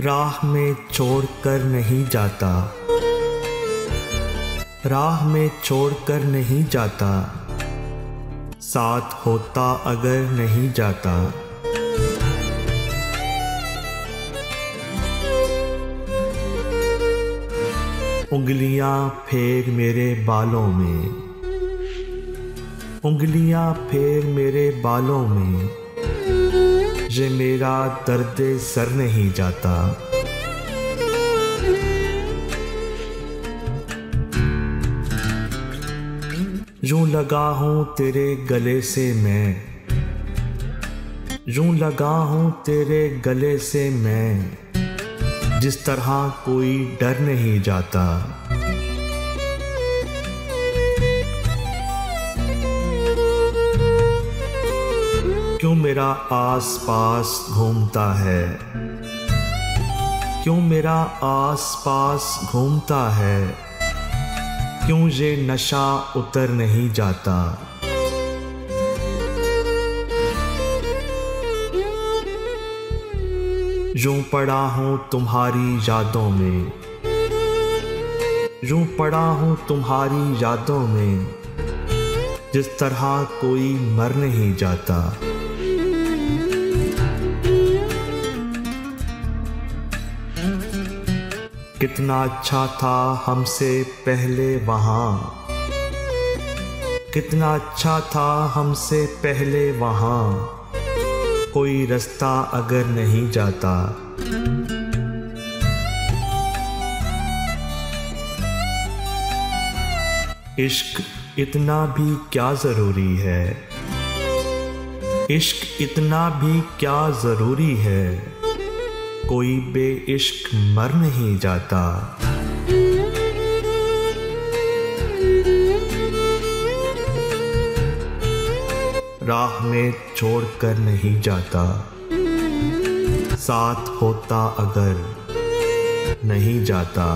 राह में छोड़ कर नहीं जाता, राह में छोड़ कर नहीं जाता, साथ होता अगर नहीं जाता। उंगलियां फेर मेरे बालों में, उंगलियां फेर मेरे बालों में, ये मेरा दर्द सर नहीं जाता। यूं लगा हूं तेरे गले से मैं, यूं लगा हूं तेरे गले से मैं, जिस तरह कोई डर नहीं जाता। क्यों मेरा आस पास घूमता है, क्यों मेरा आस पास घूमता है, क्यों ये नशा उतर नहीं जाता। यूं पड़ा हूं तुम्हारी यादों में, यूं पड़ा हूं तुम्हारी यादों में, जिस तरह कोई मर नहीं जाता। कितना अच्छा था हमसे पहले वहाँ, कितना अच्छा था हमसे पहले वहाँ, कोई रास्ता अगर नहीं जाता। इश्क इतना भी क्या ज़रूरी है, इश्क इतना भी क्या ज़रूरी है, कोई बेइश्क मर नहीं जाता। राह में छोड़ कर नहीं जाता, साथ होता अगर नहीं जाता।